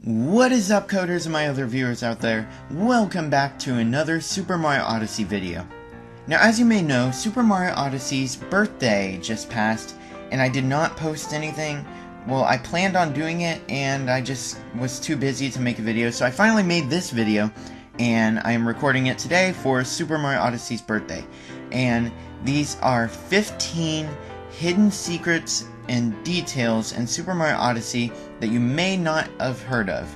What is up, coders and my other viewers out there? Welcome back to another Super Mario Odyssey video. Now, as you may know, Super Mario Odyssey's birthday just passed, and I did not post anything. Well, I planned on doing it, and I just was too busy to make a video, so I finally made this video, and I am recording it today for Super Mario Odyssey's birthday. And these are 15 hidden secrets and details in Super Mario Odyssey that you may not have heard of.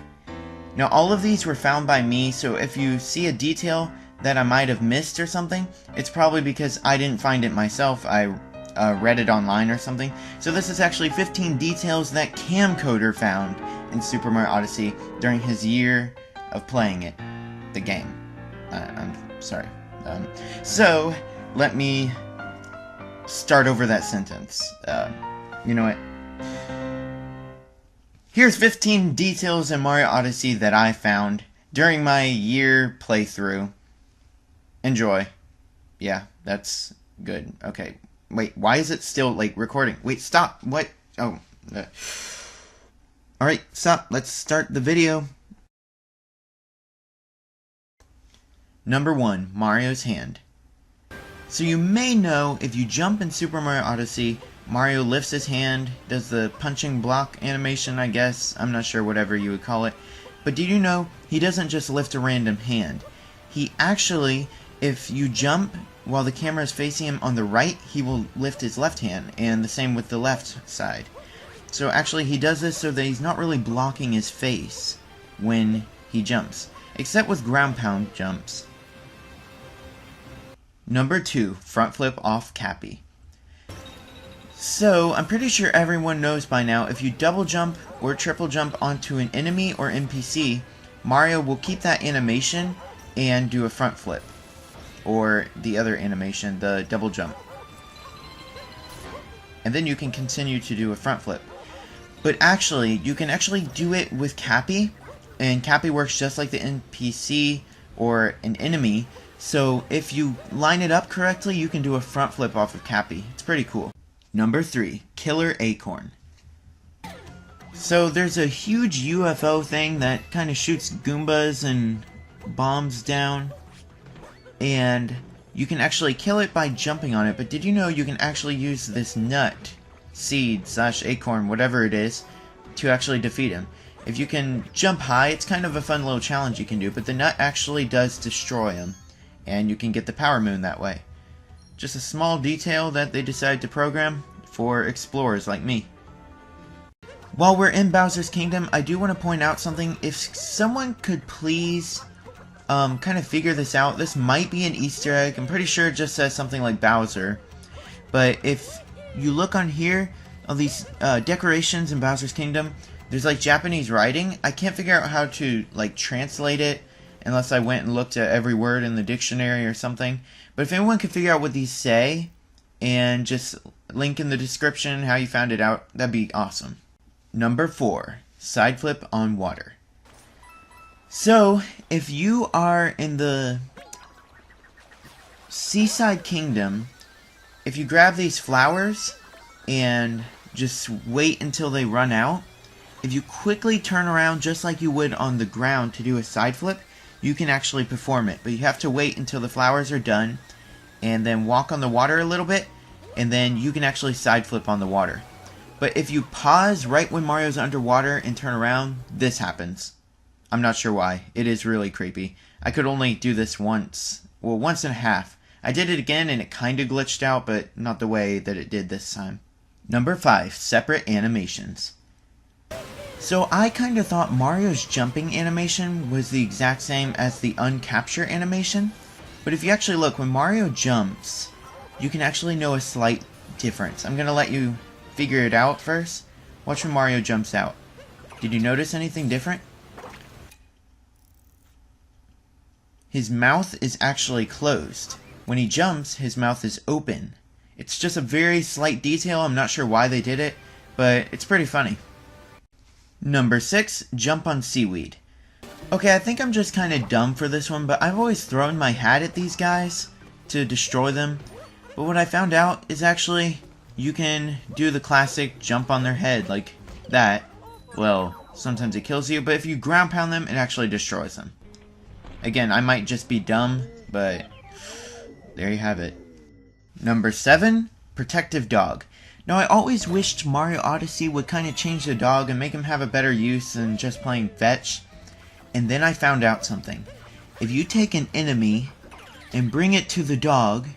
Now, all of these were found by me, so if you see a detail that I might have missed or something, it's probably because I didn't find it myself. I read it online or something. So this is actually 15 details that Camcoder found in Super Mario Odyssey during his year of playing it, the game. I'm sorry. So let me start over that sentence. You know what? Here's 15 details in Mario Odyssey that I found during my year playthrough. Enjoy. Yeah, that's good. Okay. Wait, why is it still, like, recording? Wait, stop. What? Oh. Alright, stop. Let's start the video. Number 1, Mario's hand. So you may know if you jump in Super Mario Odyssey, Mario lifts his hand, does the punching block animation, I guess. I'm not sure, whatever you would call it. But did you know he doesn't just lift a random hand? He actually, if you jump while the camera is facing him on the right, he will lift his left hand, and the same with the left side. So actually he does this so that he's not really blocking his face when he jumps, except with ground pound jumps. Number 2, front flip off Cappy. So, I'm pretty sure everyone knows by now, if you double jump or triple jump onto an enemy or NPC, Mario will keep that animation and do a front flip. Or the other animation, the double jump. And then you can continue to do a front flip. But actually, you can actually do it with Cappy, and Cappy works just like the NPC or an enemy. So, if you line it up correctly, you can do a front flip off of Cappy. It's pretty cool. Number 3, Killer Acorn. So there's a huge UFO thing that kind of shoots Goombas and bombs down, and you can actually kill it by jumping on it, but did you know you can actually use this nut, seed / acorn, whatever it is, to actually defeat him? If you can jump high, it's kind of a fun little challenge you can do, but the nut actually does destroy him, and you can get the Power Moon that way. Just a small detail that they decided to program for explorers like me. While we're in Bowser's Kingdom, I do want to point out something. If someone could please kind of figure this out, this might be an Easter egg. I'm pretty sure it just says something like Bowser. But if you look on here, on these decorations in Bowser's Kingdom, there's like Japanese writing. I can't figure out how to like translate it unless I went and looked at every word in the dictionary or something. But if anyone could figure out what these say, and just link in the description how you found it out, that'd be awesome. Number 4, side flip on water. So, if you are in the Seaside Kingdom, if you grab these flowers and just wait until they run out, if you quickly turn around just like you would on the ground to do a side flip, you can actually perform it. But you have to wait until the flowers are done, and then walk on the water a little bit, and then you can actually side flip on the water. But if you pause right when Mario's underwater and turn around, this happens. I'm not sure why. It is really creepy. I could only do this once. Well, once and a half. I did it again and it kinda glitched out, but not the way that it did this time. Number 5, separate animations. So I kinda thought Mario's jumping animation was the exact same as the uncapture animation. But if you actually look, when Mario jumps, you can actually know a slight difference. I'm gonna let you figure it out first. Watch when Mario jumps out. Did you notice anything different? His mouth is actually closed. When he jumps, his mouth is open. It's just a very slight detail. I'm not sure why they did it, but it's pretty funny. Number 6, jump on seaweed. Okay, I think I'm just kind of dumb for this one, but I've always thrown my hat at these guys to destroy them. But what I found out is actually you can do the classic jump on their head like that. Well, sometimes it kills you, but if you ground pound them, it actually destroys them. Again, I might just be dumb, but there you have it. Number 7, Protective Dog. Now, I always wished Mario Odyssey would kind of change the dog and make him have a better use than just playing fetch. And then I found out something. If you take an enemy and bring it to the dog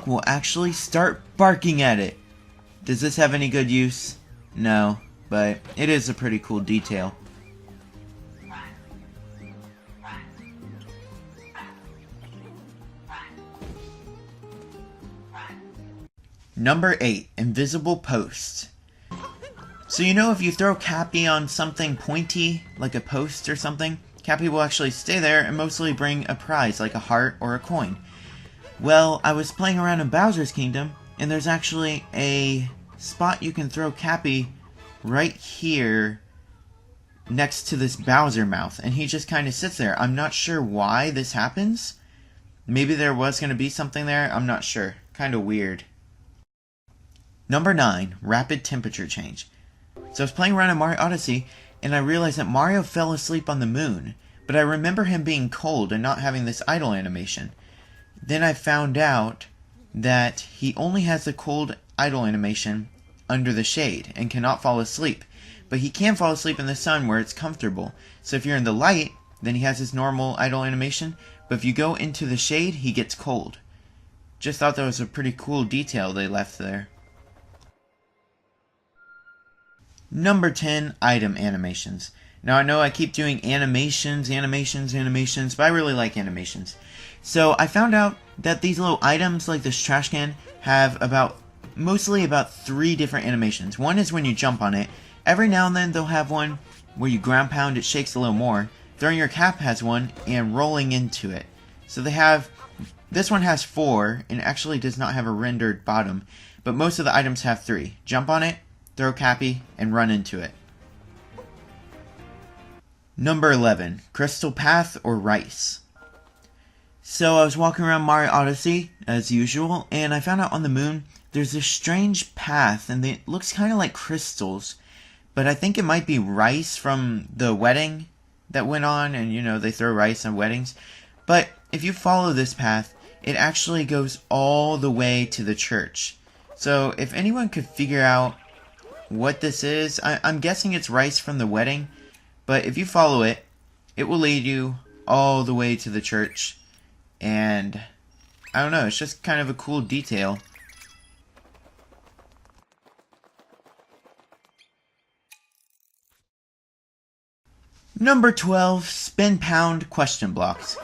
will actually start barking at it. Does this have any good use? No, but it is a pretty cool detail. Number 8, Invisible Post. So you know if you throw Cappy on something pointy, like a post or something, Cappy will actually stay there and mostly bring a prize, like a heart or a coin. Well, I was playing around in Bowser's Kingdom, and there's actually a spot you can throw Cappy right here next to this Bowser mouth, and he just kind of sits there. I'm not sure why this happens. Maybe there was going to be something there, I'm not sure. Kind of weird. Number 9, Rapid Temperature Change. So I was playing around in Mario Odyssey, and I realized that Mario fell asleep on the moon, but I remember him being cold and not having this idle animation. Then I found out that he only has the cold idle animation under the shade and cannot fall asleep. But he can fall asleep in the sun where it's comfortable. So if you're in the light, then he has his normal idle animation, but if you go into the shade, he gets cold. Just thought that was a pretty cool detail they left there. Number 10, Item Animations. Now I know I keep doing animations, but I really like animations. So I found out that these little items like this trash can have mostly about 3 different animations. One is when you jump on it. Every now and then they'll have one where you ground pound, it shakes a little more. Throwing your cap has one, and rolling into it. So this one has 4, and actually does not have a rendered bottom, but most of the items have 3. Jump on it, throw Cappy, and run into it. Number 11, Crystal Path or Rice. So I was walking around Mario Odyssey, as usual, and I found out on the moon there's this strange path, and it looks kind of like crystals, but I think it might be rice from the wedding that went on, and you know, they throw rice on weddings. But if you follow this path, it actually goes all the way to the church. So if anyone could figure out what this is, I'm guessing it's rice from the wedding, but if you follow it, it will lead you all the way to the church, and I don't know, it's just kind of a cool detail. Number 12, Spin Pound Question Blocks.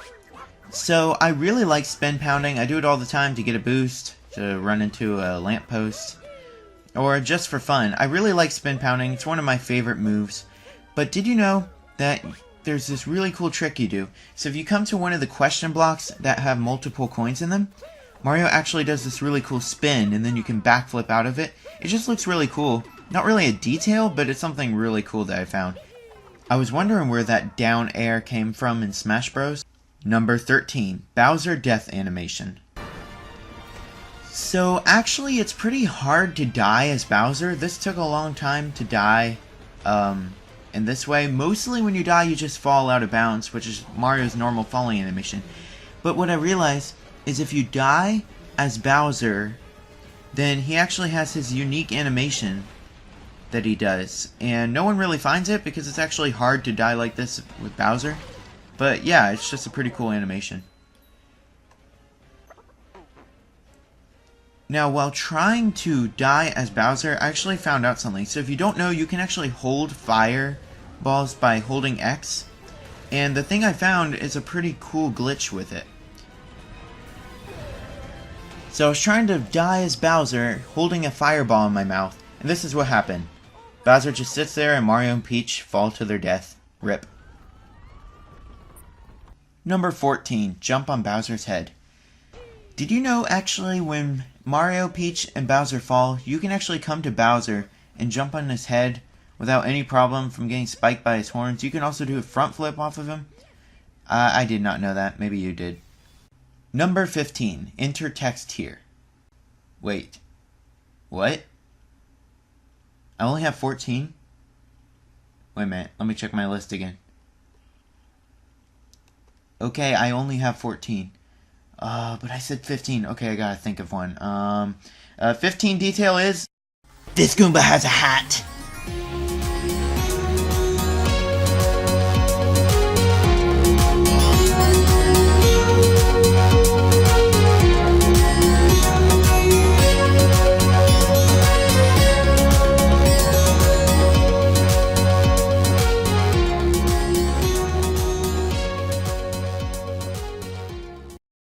So I really like spin pounding. I do it all the time to get a boost, to run into a lamppost, or just for fun. I really like spin pounding. It's one of my favorite moves. But did you know that there's this really cool trick you do? So if you come to one of the question blocks that have multiple coins in them, Mario actually does this really cool spin, and then you can backflip out of it. It just looks really cool. Not really a detail, but it's something really cool that I found. I was wondering where that down air came from in Smash Bros. Number 13, Bowser Death Animation. So actually it's pretty hard to die as Bowser. This took a long time to die in this way. Mostly when you die you just fall out of bounds, which is Mario's normal falling animation. But what I realized is if you die as Bowser, then he actually has his unique animation that he does, and no one really finds it because it's actually hard to die like this with Bowser. But yeah, it's just a pretty cool animation. Now, while trying to die as Bowser, I actually found out something. So if you don't know, you can actually hold fire balls by holding X, and the thing I found is a pretty cool glitch with it. So I was trying to die as Bowser, holding a fireball in my mouth, and this is what happened. Bowser just sits there and Mario and Peach fall to their death. RIP. Number 14, Jump on Bowser's Head. Did you know actually when Mario, Peach, and Bowser fall, you can actually come to Bowser and jump on his head without any problem from getting spiked by his horns? You can also do a front flip off of him. I did not know that. Maybe you did. Number 15, Enter text here. Wait. What? I only have 14? Wait a minute, let me check my list again. Okay, I only have 14. But I said 15. Okay, I gotta think of one. 15 detail is... This Goomba has a hat!